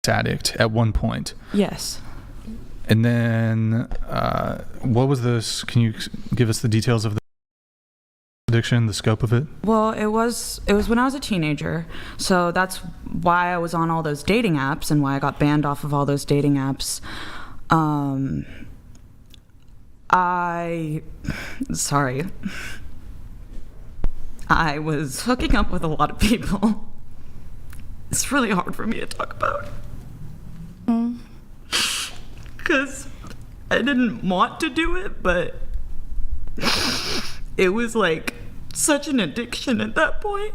addict at one point. Yes. And then, what was this? Can you give us the details of the addiction, the scope of it? Well, it was when I was a teenager, so that's why I was on all those dating apps and why I got banned off of all those dating apps. I was hooking up with a lot of people. It's really hard for me to talk about. Because I didn't want to do it, but it was like such an addiction at that point.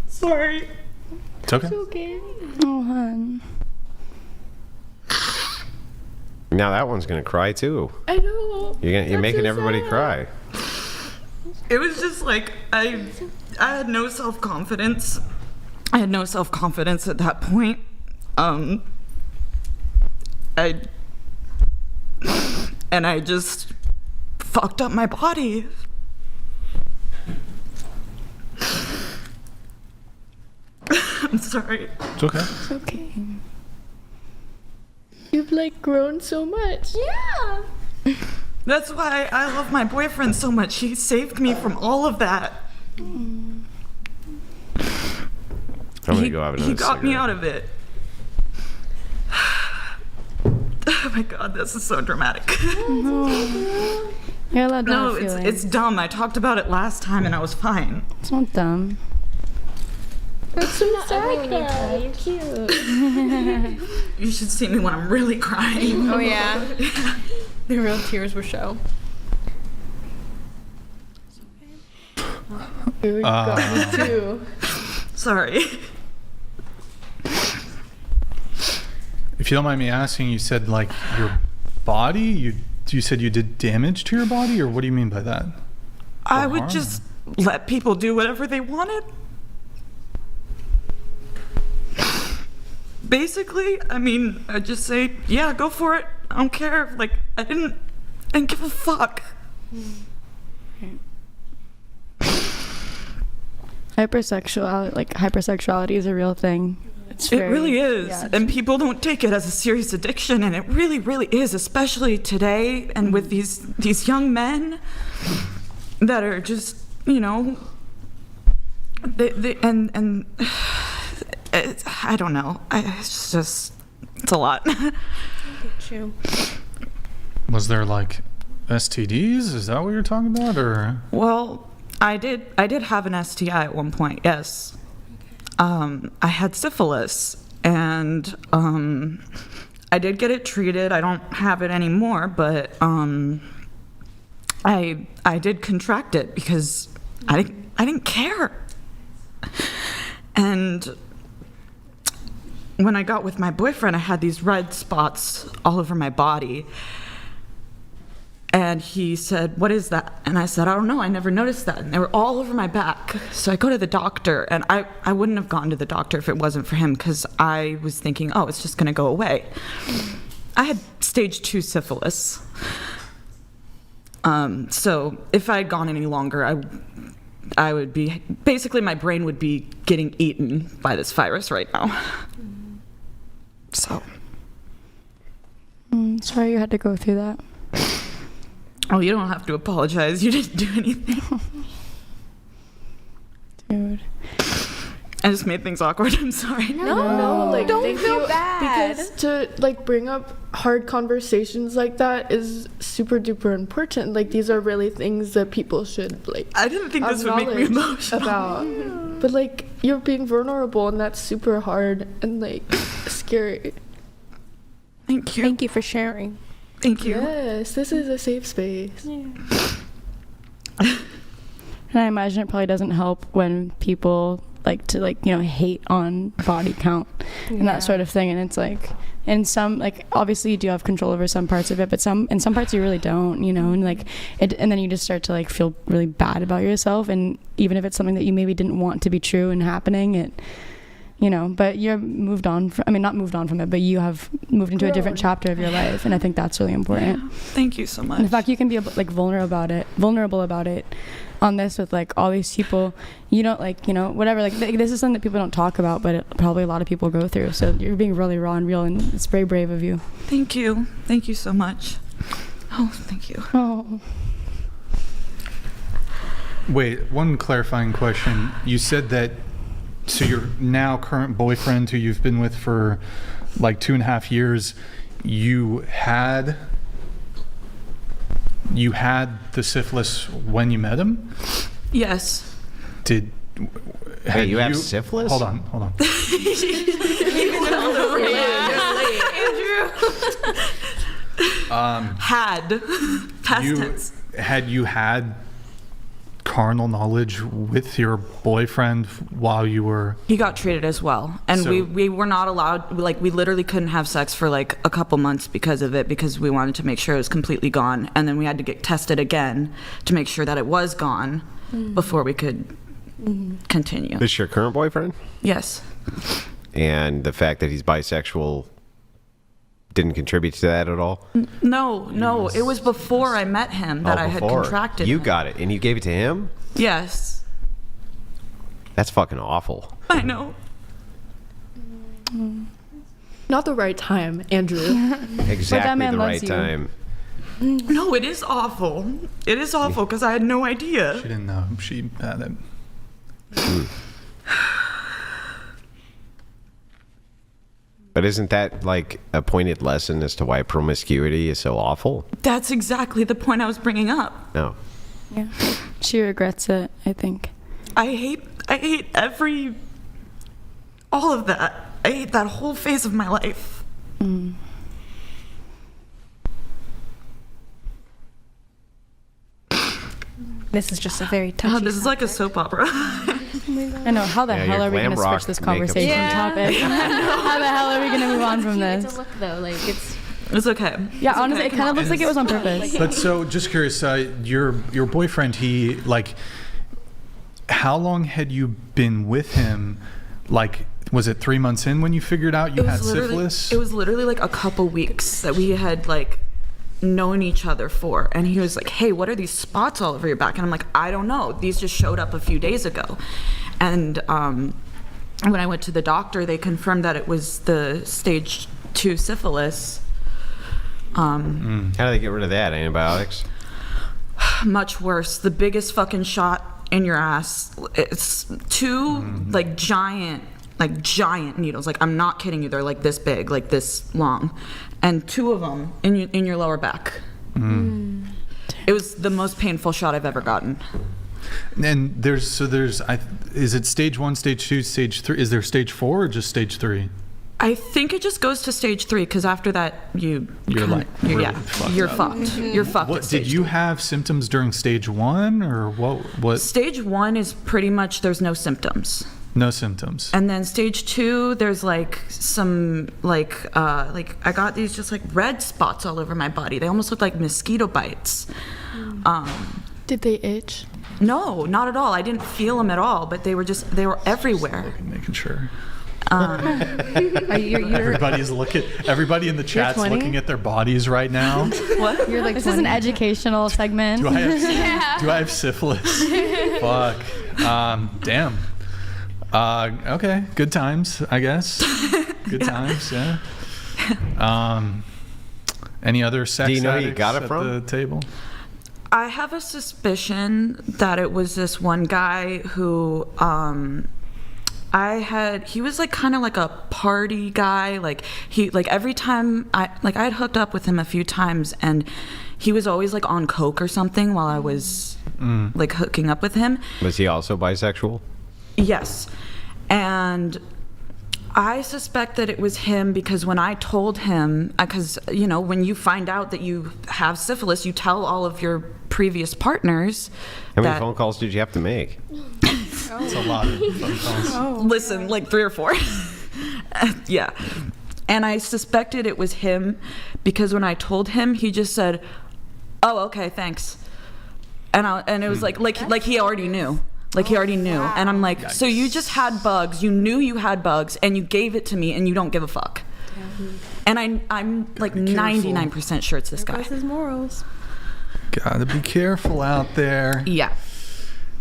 Sorry. It's okay. It's okay. Oh, hon. Now that one's gonna cry too. I know. You're making everybody cry. It was just like I had no self-confidence. I had no self-confidence at that point. I just fucked up my body. I'm sorry. It's okay. It's okay. You've like grown so much. Yeah. That's why I love my boyfriend so much. He saved me from all of that. I'm gonna go have another He got me cigarette. out of it. Oh my god, this is so dramatic. You're allowed to No, have feelings. it's dumb. I talked about it last time and I was fine. It's not dumb. That's so Not sad. ugly when you cry. You're cute. You should see me when I'm really crying. Oh yeah. The real tears will show. You got me too. Sorry. If you don't mind me asking, you said like your body, you said you did damage to your body, or what do you mean by that? I Or would harm? just let people do whatever they wanted. Basically, I mean, I'd just say, yeah, go for it. I don't care. Like, I didn't give a fuck. Hypersexuality is a real thing. It really is. yeah, And people don't take it as a serious addiction, and it really, really is, especially today and with these young men that are just, you know, I don't know. It's a lot. True. Was there like STDs? Is that what you're talking about, or? Well, I did have an STI at one point, yes. I had syphilis, and I did get it treated. I don't have it anymore, but I did contract it because I didn't care. And when I got with my boyfriend, I had these red spots all over my body. And he said, "What is that?" And I said, "I don't know. I never noticed that." And they were all over my back. So I go to the doctor, and I wouldn't have gone to the doctor if it wasn't for him, because I was thinking, oh, it's just going to go away. I had stage 2 syphilis. So if I had gone any longer, I would be, basically my brain would be getting eaten by this virus right now. So. Sorry you had to go through that. Oh, you don't have to apologize. You didn't do anything. Dude. I just made things awkward. I'm sorry. No, like Don't thank feel you, bad. because to like bring up hard conversations like that is super duper important. Like these are really things that people should like I didn't think this would make me acknowledge emotional. about. But like you're being vulnerable, and that's super hard and like scary. Thank you. Thank you for sharing. Thank you. Yes, this is a safe space. And I imagine it probably doesn't help when people like to hate on body count and that sort of thing. And it's like, in some, like, obviously you do have control over some parts of it, but in some parts you really don't, and like and then you just start to like feel really bad about yourself. And even if it's something that you maybe didn't want to be true and happening, but you're moved on not moved on from it, but you have moved into a different chapter of your life, and I think that's really important. Yeah. Thank you so much. And the fact you can be like vulnerable about it on this with like all these people. You don't like, you know, whatever. Like this is something that people don't talk about, but probably a lot of people go through. So you're being really raw and real, and it's very brave of you. Thank you. Thank you so much. Oh, thank you. Oh. Wait, one clarifying question. You said that, so your now current boyfriend who you've been with for like 2.5 years, you had the syphilis when you met him? Yes. Did Hey, you have syphilis? Hold on. Had. Past tense. Had you had carnal knowledge with your boyfriend while you were... He got treated as well. And So- we were not allowed, like, we literally couldn't have sex for like a couple months because of it, because we wanted to make sure it was completely gone. And then we had to get tested again to make sure that it was gone before we could continue. This your current boyfriend? Yes. And the fact that he's bisexual didn't contribute to that at all? No, it was before I met him that I had Before. contracted You it. got it, and you gave it to him? Yes. That's fucking awful. I know. Not the right time, Andrew. Exactly man the loves right you. time. No, it is awful. It is awful because I had no idea. She didn't know she had it. But isn't that like a pointed lesson as to why promiscuity is so awful? That's exactly the point I was bringing up. No. Yeah. She regrets it, I think. I hate all of that. I hate that whole phase of my life. This is just a very touchy. God, this is like a soap opera. I know. How the Yeah, hell your are we going to glam rock switch this makeup. conversation Yeah. topic? How the hell are we going to move on from It's this? a look though, like it's. It's okay. Yeah, It's honestly, okay. it kind of looks like it was on purpose. But so, just curious, your boyfriend, he, like, how long had you been with him? Like, was it 3 months in when you figured out you had syphilis? It was literally like a couple weeks that we had like known each other for, and he was like, "Hey, what are these spots all over your back?" And I'm like, "I don't know. These just showed up a few days ago." And when I went to the doctor, they confirmed that it was the stage 2 syphilis. How do they get rid of that? Antibiotics? Much worse. The biggest fucking shot in your ass. It's 2 like giant needles. Like, I'm not kidding you. They're like this big, like this long, and 2 of them in your lower back. It was the most painful shot I've ever gotten. And is it stage 1, stage 2, stage 3? Is there stage 4 or just stage 3? I think it just goes to stage 3 because after that You're like really fucked you're up. fucked. You're fucked. What at did stage you 3. have symptoms during stage 1 or what? Stage 1 is pretty much there's no symptoms. No symptoms. And then stage 2, there's like some like I got these just like red spots all over my body. They almost look like mosquito bites. Did they itch? No, not at all. I didn't feel them at all, but they were everywhere. Making sure. Are you, Everybody in the chat's 20? looking at their bodies right now. What? you're like This is an educational segment. Do I have syphilis? Fuck. Damn. Okay. Good times, I guess. Good times. Yeah. Any other sex Do you know who you addicts got it at from? the table? I have a suspicion that it was this one guy who he was like kind of like a party guy. Like every time I had hooked up with him a few times, and he was always like on coke or something while I was like hooking up with him. Was he also bisexual? Yes. And I suspect that it was him because when I told him, because, you know, when you find out that you have syphilis, you tell all of your previous partners. How many that, phone calls did you have to make? It's a lot of phone calls. Listen, like 3 or 4. Yeah. And I suspected it was him because when I told him, he just said, "Oh, okay, thanks." And it was like he already knew. Like he already knew. And I'm like, so you just had bugs, you knew you had bugs, and you gave it to me, and you don't give a fuck. And I'm like 99% sure it's this guy. his morals. Gotta be careful out there. Yeah.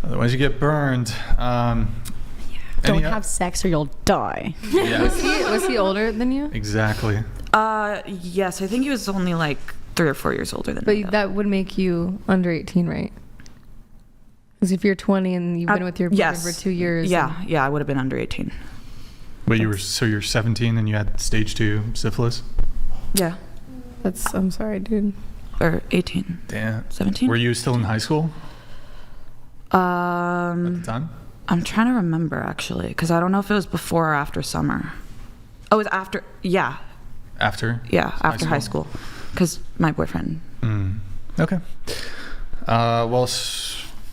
Otherwise, you get burned. Don't any- have sex or you'll die. Yeah, Was he older than you? exactly. Yes, I think he was only like 3 or 4 years older than me. But that would make you under 18, right? Because if you're 20 and you've been with your boyfriend yes. for 2 years. Yeah, I would have been under 18. But you're 17 and you had stage 2 syphilis. Yeah, I'm sorry, dude. or 18. Damn. 17? Were you still in high school at the time? I'm trying to remember actually, because I don't know if it was before or after summer. Oh, it was after. Yeah, After? after high school, because my boyfriend. Okay. Well,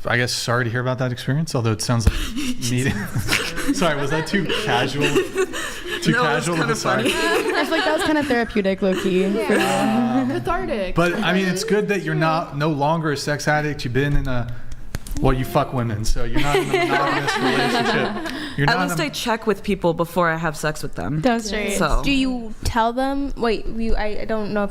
I guess sorry to hear about that experience, although it sounds like needed. Sorry, was that too casual? Too No, it was casual of kinda a sorry? I feel like that was kind of therapeutic, low-key. Cathartic. But I mean, it's good that you're no longer a sex addict. You've been in you fuck women, so you're not in a monogamous relationship. You're At not. least I check with people before I have sex with them. That's right. So Do you tell them? Wait, I don't know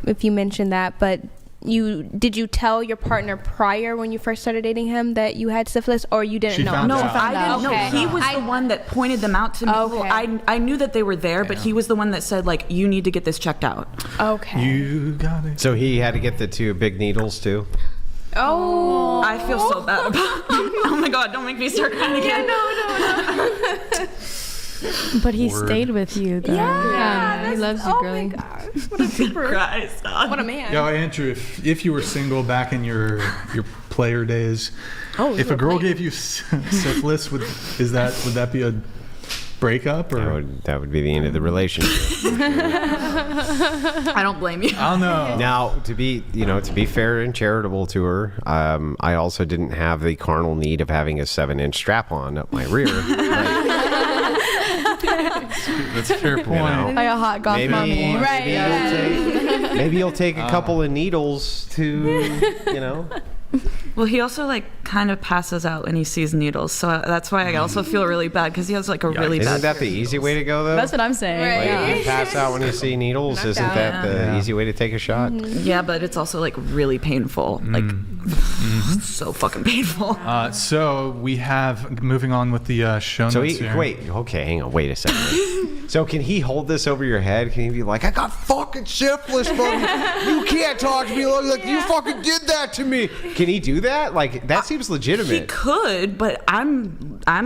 if you mentioned that, but did you tell your partner prior when you first started dating him that you had syphilis, or you didn't She know? found no, out. I didn't know. Okay. He was the one that pointed them out to me. Okay. Well, I knew that they were there, but he was the one that said like, you need to get this checked out. Okay. You got it. So he had to get the 2 big needles too. Oh. I feel so bad about. Oh my God! Don't make me start crying again. But he Word. stayed with you, though. Yeah, he loves you, girly. Cry, stop. What a man. Yo, Andrew, if you were single back in your player days, if a girl gave you syphilis, would that be a breakup or? That would be the end of the relationship. I don't blame you. I don't know. Now, to be fair and charitable to her, I also didn't have the carnal need of having a 7-inch strap-on up my rear. That's a fair point. know. Like a hot goth mommy. Maybe you'll take a couple of needles to, Well, he also like kind of passes out when he sees needles, so that's why I also feel really bad because he has like a really Isn't bad. that the easy way to go, though? That's what I'm saying. Right. Like, if you pass out when you see needles, isn't that the easy way to take a shot? Yeah, but it's also like really painful, like so fucking painful. So we have moving on with the show So notes here. hang on, wait a second. So can he hold this over your head? Can he be like, I got fucking syphilis, buddy. You can't talk to me like you fucking did that to me. Can he do that? Like, that seems He legitimate. could, but I'm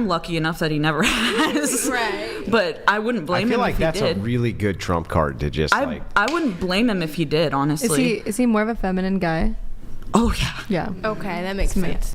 lucky enough that he never has. Right. But I wouldn't I blame feel him like if he that's a did. really good trump card to just I wouldn't blame him if he did, honestly. Is he more of a feminine guy? Oh yeah. Yeah. Okay, that makes sense.